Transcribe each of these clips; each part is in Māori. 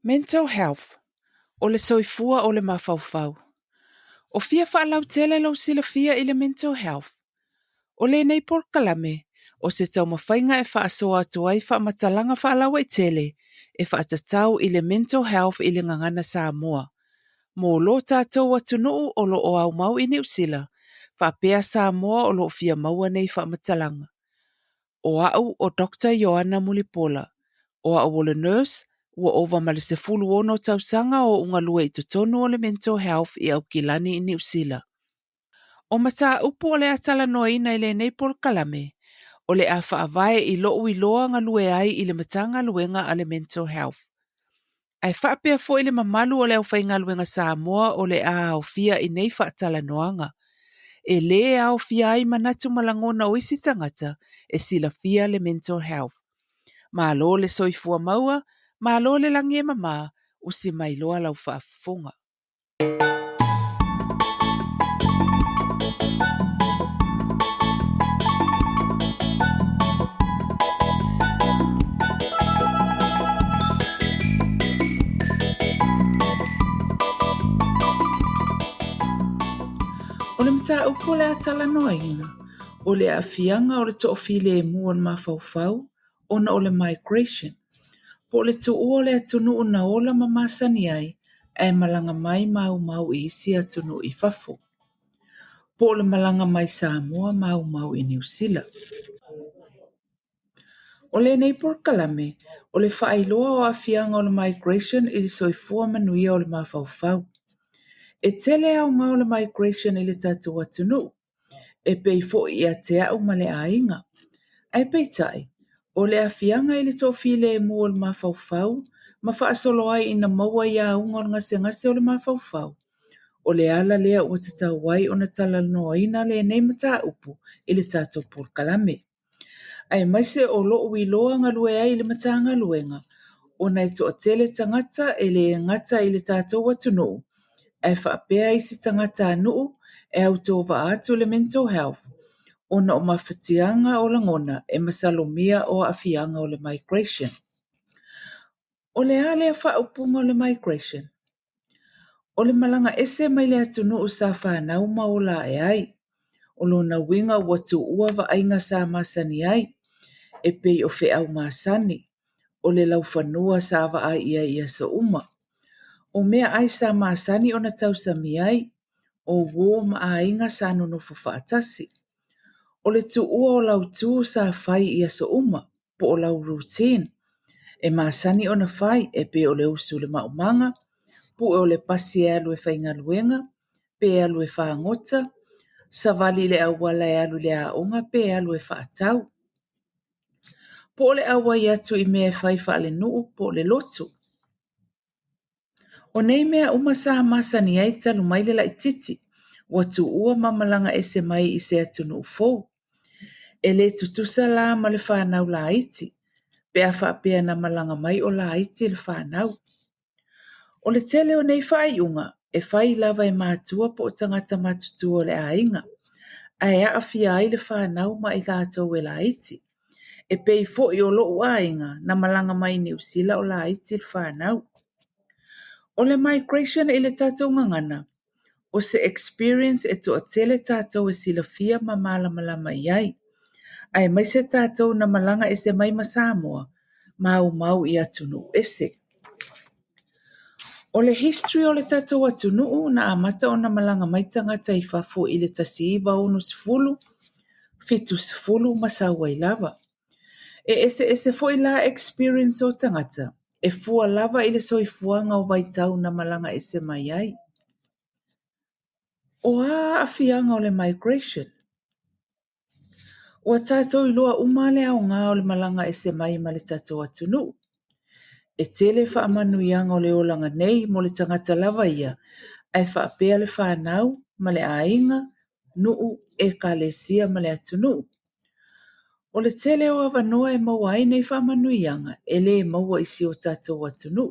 Mental health, o le soifua o le mafaufau. O fia whaalau tele lau sila fia i le mental health. O le nei por kalame, o se tau mawhainga e whaasoa atuai whaamatalanga whaalau e tele, e whaatatau i le mental health i le ngangana Samoa. Mō lo tātou atunuu o lo o au mau i New Zealand, whaapea Samoa o lo fia maua nei whaamatalanga. O au o Dr. Ioana Mulipola, o au o le nurse, ua ova ma le sefulu ono tausanga o unga lua i totonu o le mental health i au kilani i New Zealand. O mata upu o le atala noina i le nei por kalame, o le a whaavae i loo i loa nga lue ai i le matanga luenga a le mental health. Ai whaapea fo i le mamalu o le au whainga luenga Samoa o le a au fia i nei whaatala noanga. E le au fia ai manatu malangona o isi tangata e sila fia le mental health. Ma lo le soifua maua, ma lo le langi e mama, usi mai loa lau whaafunga. O le mta upo le atala noaina, o le afianga o le toofile e mua ma faufau, ona o le migration. Po le tu o le atunu una ola mamasani ai, e malanga mai mau i isi atunu i fafo. Po le malanga mai Samoa mau i New Zealand. O le nei por kalame, o le whaailoa o afianga o le migration i le soifua manuia o le mafaufau. E tele au ngā o le migration i le tatu atunu, e pei fo i a te au ma le ainga. Ai peitai, o le afianga i le tofile e mua o le mafaufau, ma whaasolo ai ina maua i a unga o ngase o le mafaufau. O le ala lea ua tatau wai o na tala noa ina le nei mata upu i le tatu por kalame. Ai maise o lo ui loa nga lue ai le matanga luenga, o nai to tele tangata e le ngata i le tātou atunu, e whaapea i si tangata anuu e au tō atu le mental health, o na o mawhatianga o langona e masalomia o afianga o le migration. O le ale a whaupunga o le migration, o le malanga ese mai le atunu sa whanau maola e ai, o lo na winga watu ua wa ainga sa masani ai, e pei o fe au masani, o le lau whanua sa wa ai ia ia sa uma. O mea ai sa masani o na tausami ai, o wo ma ainga sa nono fufaatasi. O le tu ua o lau tu sa fai ia sa uma, po o lau routine. E masani o na fai e pe o le usu le maumanga, pu o le pasi e alu e whainga luenga, pe alu e whaangota, sa vali le awala e alu le aonga pe alu e whaatau. Po le awa i atu i mea whai whaale nuu po le lotu. O nei mea uma sa masani ai talu mai le laititi, watu ua mamalanga ese mai i se atu nuu fou. E le tutusa la ma le whanau la iti, pe a whaapea na malanga mai o la iti le whanau. O le tele o nei whai unga, e whai lava e mātua po o tangata matutua le ainga. A e awhia ai le whanau ma i lātou e la iti. E pei fo i o lo ainga na malanga mai New Zealand o la iti le whanau. O le migration e le tātou ngangana, o se experience e to a tele tātou e sila fia ma malama iai. Ai mai se tātou na malanga e se mai ma Samoa, mau i atunu ese. O le history o le tātou atunu na amata o na malanga mai tangata i fafo i le tasiiva unu sifulu, fitu sifulu masawa i lava. E ese fo i la experience o tangata, e fua lava i le soifuanga o vaitau na malanga ese mai ai. O a afianga o le migration. O tātou i loa umale au ngā o le malanga ese mai ma le tātou atunu. E tele wha amanuianga o le olanga nei mo le tangata lava ia, ai whaapea le whanau ma le ainga, nuu e kalesia ma le atunu. O le tele o awanoa e maua ai nei wha amanuianga, e le maua isi o tātou atunu.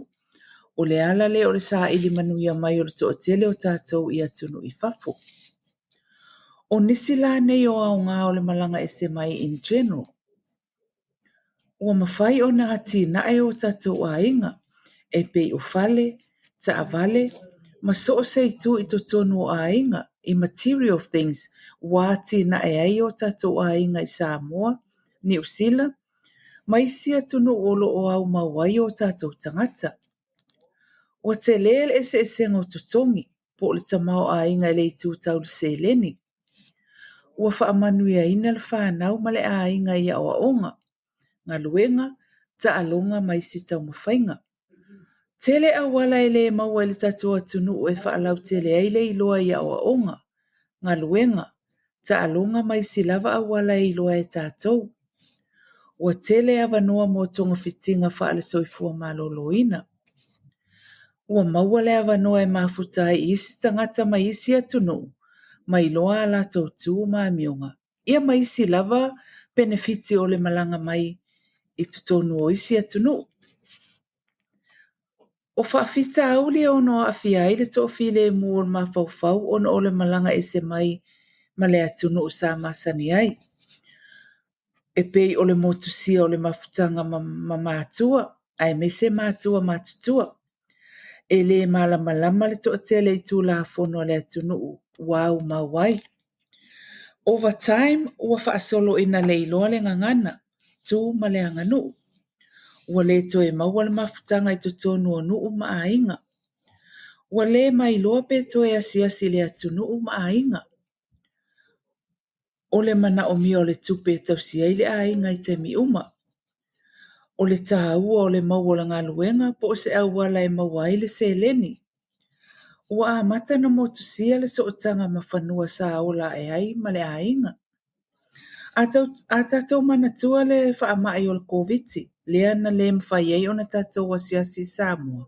O le ala le o le saa ili manuia mai o le toa tele o tātou i atunu i fafo. O nisi la nei o au ngā o le malanga ese mai in general. Ua mawhai o na hati na e o tātou a inga, e pei o fale, ta avale, ma so o se tu I to tonu o ainga, I material things, wāti na e ai o tatou ainga I Samoa, New Zealand, ma isi atunu olo o au mawai o tatou tangata. Wa te lele e se ngo tutongi, po le tamao ainga le I tu tau le se leni. Ua whaamanuia ina le whanau ma le ainga ia o aonga, ngā luenga, ta alonga mai si tau mawhainga. Tele a wala e le maua le tatua tunu o e whaalau tele eile I loa ia o aonga, ngā luenga, ta alonga mai si lava a wala I loa e tātou. Ua tele a wanoa mo tonga fitinga whaale soifua maloloina. Ua maua le a wanoa e mafuta I isi tangata mai isi atunu, mai loa la tau tū maa mionga. Ia mai isi lava benefiti o le malanga mai I tutonu o isi atunu. O whaafita auli o no a fia I le to file mua ma fau ono o le malanga ese mai ma le atunu o sa masani ai. E pei o le motusia o le mafutanga ma mātua, ai mese mātua mātutua. E le malama le to tele I tū la fono le atunu wau mawai. Over time, ua whaasolo ina le iloa le ngangana, tū ma le anganu. Ua le to e maua le mafutanga I tutonu o nuu ma ainga. Ua le mai loa pe to e asiasi le atunu ma ainga. O le mana o mia o le tupe tausia I le ainga I te mi uma. O le tāua o le maua la ngaluenga po se au wala e maua I le se leni. Ua a mata na motusia le so otanga mawhanua sa ola e ai ma le ainga. A tātou mana tua le whaamai o le COVID, lea na le mwhaiei o na tātou asiasi Samoa.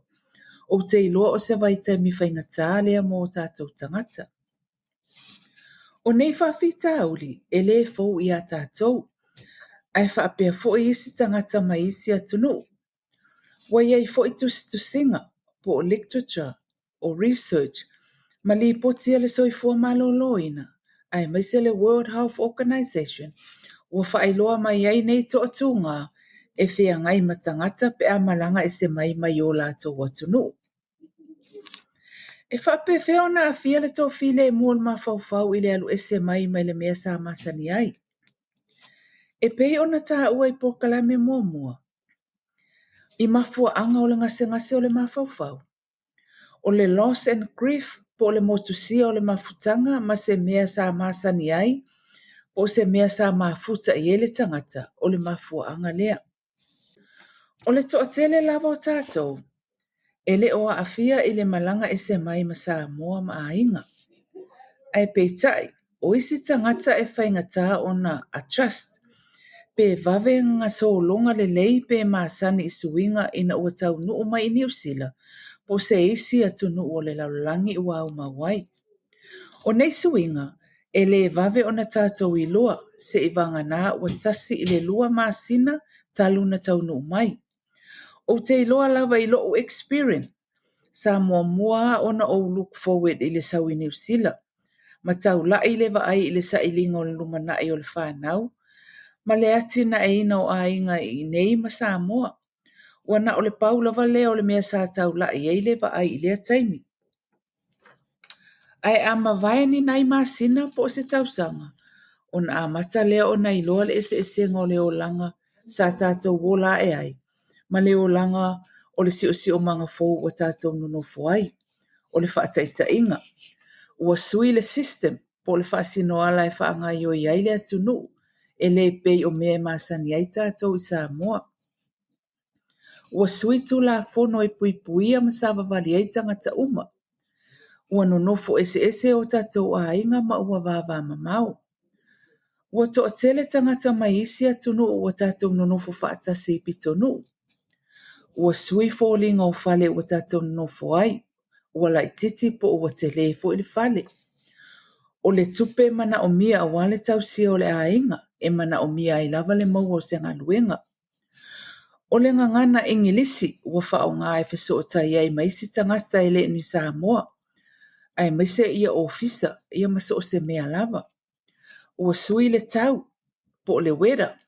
O te iloa o se vaita mi whaingatā lea mō tātou tangata. O nei whawhita auli, e le fau I a tātou, ai whaapea fo I isi tangata mai isi atunu. Wa iei fo I tusinga, po literature, o research, ma li potia le soifua maloloina, ai maise le World Health Organization, ua whaailoa mai ai nei to atunga, e whea ngai matangata pe a malanga e se mai o lātou atunu. E whape wheo na a fia le tō file e mua ma whau I le alu e se mai le mea sa masani ai. E pei ona tā ua I pokalame mua. I mafua anga o le ngase o le mawhau. O le loss and grief po le motusia o le mafutanga ma se mea sa masani ai, po se mea sa mafuta I ele tangata o le mafua anga lea. O le toatele lava o tātou, ele o a afia I le malanga e se mai ma Samoa ma ainga. Ai peitai, o isi tangata e whaingata o na a trust, pe vave nga so longa le lei pe maasani I suinga ina ua tau nuu mai I New Zealand, po se isi atu nuu o le laulangi ua au mawai. O nei suinga, e le vave o na tātou I loa, se I vangana ua tasi I le lua maasina talu na tau nuu mai. O te iloa lava I loo experience, sa mua o na o look forward I le sau I New Zealand. Ma tau la I le va ai I le sa ilinga o le lumana I o le whanau, ma le ati na e ina o ainga I nei ma Samoa. Wana o le pau lava lea o le mea sa tau la I le va ai I lea taimi. Ai ama vai ni nai masina po se tau sanga. O na amata lea o na iloa le ese ngo le o langa sa tātou wola e ai. Ma le o langa o le si o manga fōu o tātou nonofo ai. O le whaataita inga. Ua sui le system po le whaasino ala e whaanga I o iai le atunu. E le pei o mea masani ai tātou I Samoa. Ua sui tu la fono e puipuia ma sa vavali ai tangata uma. Ua nonofo ese o tātou a inga ma ua vava mamau. Ua to atele tangata mai isi atunu ua tātou nonofo whaatasi I pitonu. Ua sui fōlinga o fale ua tātou nonofo ai. Ua lai titi po ua te lefo I le fale. O le tupe mana o mia a wale tausia o le a inga, e mana o mia I lava le mau o se ngaluenga. O le ngangana ingilisi ua whao ngā e fiso o tai ai maisi tangata I le ni Samoa. Ai maise ia ofisa, ia maso o se mea lava. Ua sui le tau, po le wera.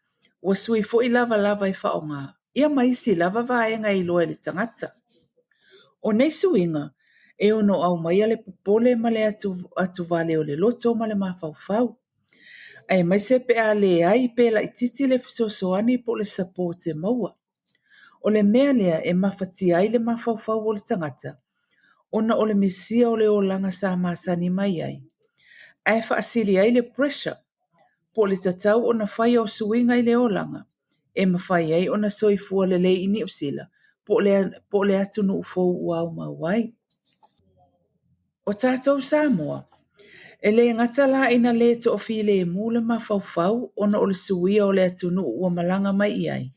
Ua sui fo I lava I whao ngā. Ia maisi lava vaenga I loa le tangata. O nei suinga, e ono au mai ale popole ma le atu vale o le loto ma le mafaufau. Ai mai se pe a le ai pe la ititi le fisosoani po le sapote maua. O le mea lea e mawhati ai le mafaufau o le tangata. Ona o le misia o le o langa sa masani mai ai. Ai whaasiri ai le pressure. Po le tatau o na whai o suinga i le o langa. E mawhai ai o na soifua le le ini usila. Po le atu no ufou uau mawai. O tātou Samoa, e le ngata la ina le to o fi le mule mafaufau o na o le suia o le atunu ua malanga mai iai.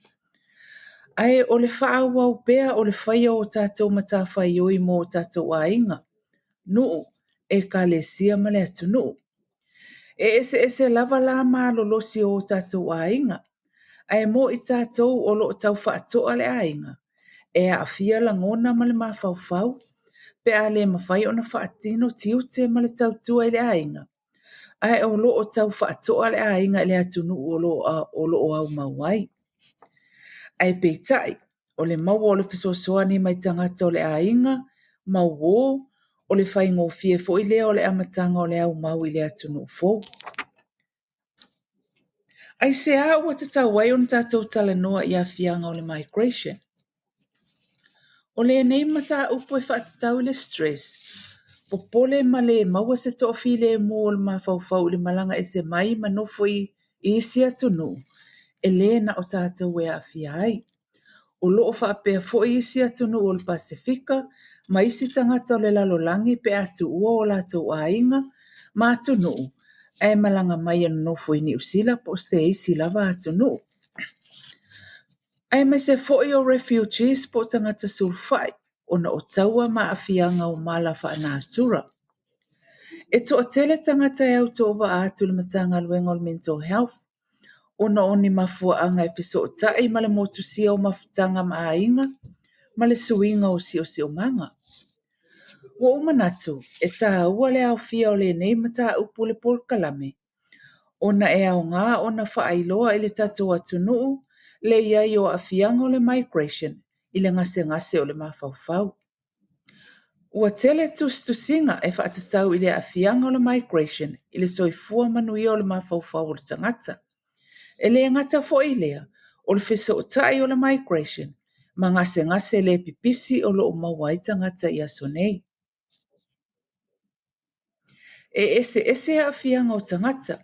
Ai o le faa wau pea o le whaia o tātou mata whai oi mo tātou a inga. Nuu e ka le sia ma le atunu. E ese lava la malo losi o tātou a inga. Ai mo i tātou o lo tau wha atoa le a inga. E a fia la ngona ma le mafaufau. Pe a le mawhai o na whaatino tiu te ma le tau tua i le ainga. Ai o lo o tau whaatoa le ainga le atunu o lo o au mawai. Ai peitai, o le mau o le fisosoani mai tangata o le ainga, mau o le whai ngō fie fo i lea o le amatanga o le au mau i le atunu fo. Ai se a ua te tau wai on tātou tala noa i a fianga o le migration. O le nei mata upo e whaatatau le stress. Popole ma le maua se tofi le mo o le mawhauwhau le malanga e se mai manofo i isi atunu. E le na o tātou e a fia ai. O loo whaapea fo i isi atunu o le Pasifika, ma isi tangata o le lalolangi pe atu ua o lātou a inga, ma atunu. E malanga mai anofo i ni usila po se isi lava atunu. Ai mai se foi o refugees po tangata sulfai, o na o taua ma a fianga o mala wha anatura. E to tele tangata e au tōwa atu le matanga luenga o mental health, o na o ni mafua anga e fiso o tai ma le motu sia o mafutanga ma a inga, ma le suinga o si o manga. Wa umanatu, e tā ua le au fia o le nei mata upu le polkalame, o na e au ngā o na wha ailoa i le tatou atunuu, le iai o a fianga o le migration, i le ngase o le mawhauwhau. Ua tele tusinga e whaatatau i le a fianga o le migration, i le soifua manui o le mawhauwhau o le tangata. E le ngata fo i lea, o le fiso o tai o le migration, ma ngase le pipisi o lo o mawai tangata i aso nei. E ese a fianga o tangata,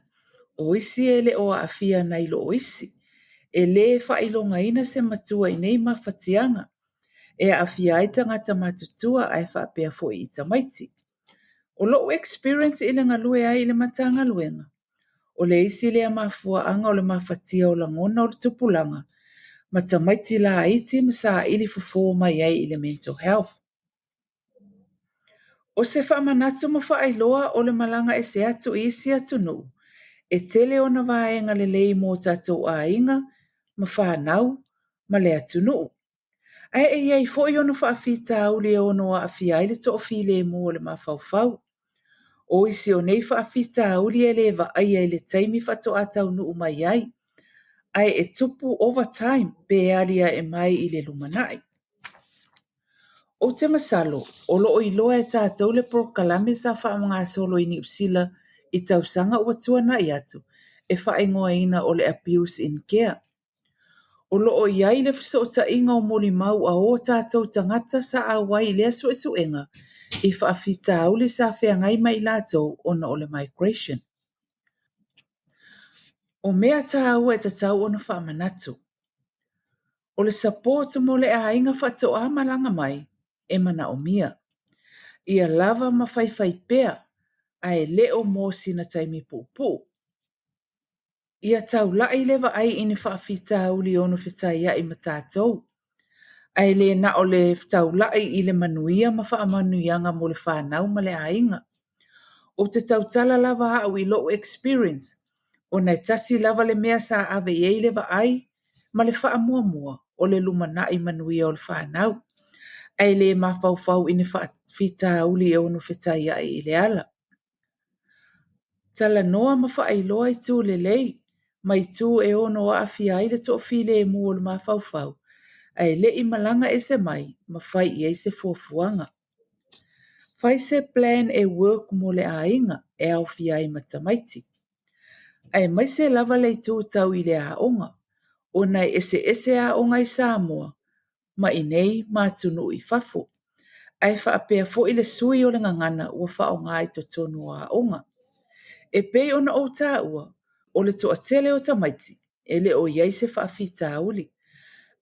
o isi e le o a fia nei lo o isi. E le whailonga ina se matua i nei mawhatianga. E a fia i tangata matutua ai whapea fo i tamaiti. O lo experience i le ngalue ai i le matanga luenga. O le isi le mafua anga o le mawhatia o langona o le tupulanga. Ma tamaiti la iti masa ili fufo mai ai i le mental health. O se whamanatu ma whaailoa o le malanga e se atu i isi atu nu. E tele o na vaenga le lei mō tatou a inga, ma whanau, ma le atu nu. Ai e iei fo i ono whaafita au le ono a awhia i le to fi le mō le mawhauwhau. O isi o nei whaafita au le le va ai e le taimi whato atau nu mai ai. Ai e tupu overtime pe alia e mai i le lumanai. O te masalo, o lo i loa e tātou le prokalame sa whaamanga solo i ni usila i tausanga ua tuana i atu, e whaingoa ina o le abuse in care. O lo o iai le fisota inga o moli mau a o tātou tangata sa a wai le asu e suenga, i whaafita au li sa whengai mai lātou o na o le migration. O mea tā au e tatau o na whaamanatu. O le support mo le a inga whato a malanga mai, e mana o mia. Ia lava ma whai pea, a e leo mō sina taimi pūpū. Ia tau lai lewa ai ini whaafita uli ono whitai ia i matātou. Ai le na o le tau lai i le manuia ma whaamanuianga mo le whanau ma le ainga. O te tau tala lava au i loo experience, o nei tasi lava le mea sa ave i lewa ai, ma le whaamua o le lumana i manuia o le whanau. Ai le mawhauwhau ini whaafita uli ono whitai ia i le ala. Tala noa ma whaailoa i tū le lei, mai tū e ono a awhia i le tō while e mua o le mawhauwhau. ai le I malanga ese mai, ma fai I eise fuafuanga. Fai se plan e work mo le ainga e au fia I matamaiti. Ai mai se lava le tu tau I le aonga, o nai ese aonga I Samoa, ma I nei mātunu I fafo. Ai whaapea fo I le sui o le ngangana ua whao ngai to tonu a aonga. E pei ona o tā ua, o le toa tele o tamaiti, e le o iai se whaafi tā uli.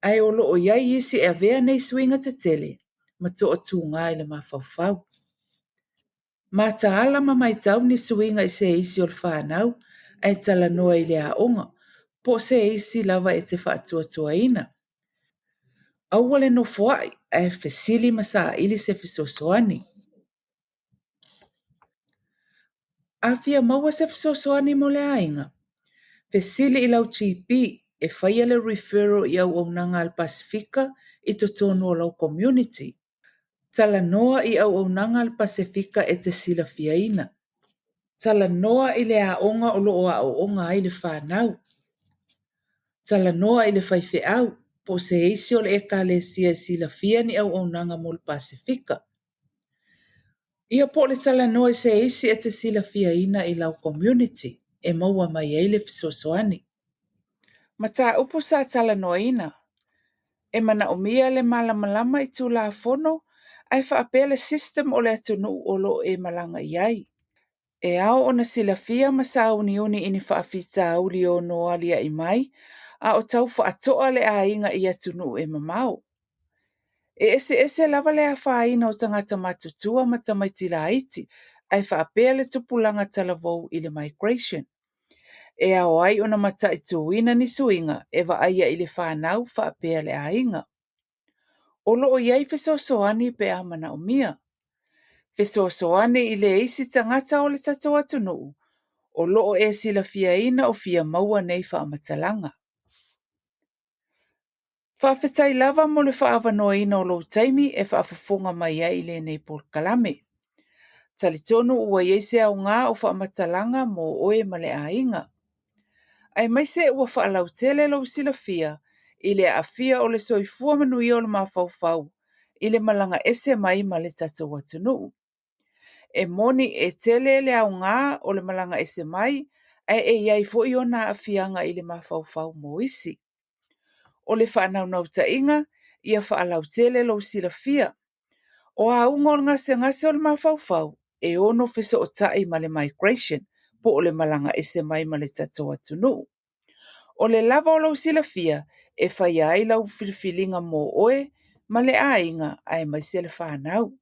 Ai o lo o iai isi e vea nei suinga te tele, ma toa tū ngai le mawhauwhau. Ma ta ala ma mai tau ni suinga I se isi o le whanau, ai tala noa I le aonga, po se isi lava e te whaatua tua ina. Awale no fuai, ai fesili masa ili se fisosoani. Afia maua se fisosoani mo le ainga. Fesili I lau GP e whaia le referral I au nanga al Pasifika I to tonu o lau community. Tala noa I au nanga al Pasifika e te sila fiaina. Tala noa I le aonga o loo aonga ai le whanau. Tala noa I le whaife au, po se eisi o le eka le sila fia ni au nanga mo le Pasifika. Ia po le tala noa I se eisi e te sila fiaina I lau community, e maua mai ei le fisosoani. Mata upo sa tala noina, e mana umia le malamalama I tu la fono, ai whaapele system o le atunu o lo e malanga iai. E au ona sila fia masa uni ini whaafita uli o noa lia I mai, a o tau whaatoa le a inga I atunu e mamau. E ese lava le a whaina o tangata matutua matamaiti la iti, ai whaapele tupulanga talavou I le migration. E au ai ona mata I tuina ni suinga e wa aia I le whanau whaapea le ainga. O loo iai fesosoani pe a mana o mia. Fesosoani I le eisi tangata o le tatoa tunu, o loo e sila fia ina o fia maua nei whaamatalanga. Whaafetai lava mo le whaavanoa ina o loo taimi e whaafafonga mai ai le nei Port Kalame. Talitonu ua iese au ngā o whaamatalanga mo oe male ainga. Ai mai se ua whaalau tele lo sila fia, I le afia o le soifua manui o le mawhauwhau, I le malanga ese mai ma le tatawa tunu. E moni e tele le au ngā o le malanga ese mai, e iai fo I ona afianga I le mawhauwhau mo isi. O le whanau ta inga, ia whaalau tele lo sila fia. O a ungol ngase ngase o le mawhauwhau, e ono fesa o tai ma le migration, po o le malanga ese mai ma le tatawa tunu. O le lava o lau sila fia, e whai ai lau filifilinga mō oe, ma le ainga ai mai se le whanau.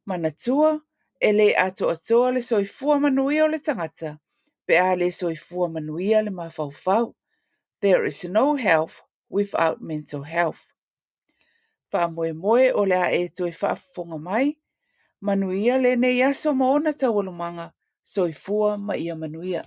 Manatua, e le ato atoa le soifua manuia o le tangata, pe a le soifua manuia le mawhauwhau. There is no health without mental health. Wha moe o le a e toi whaafonga mai, manuia le ne yaso mo ona tawalumanga, soifua ma ia manuia.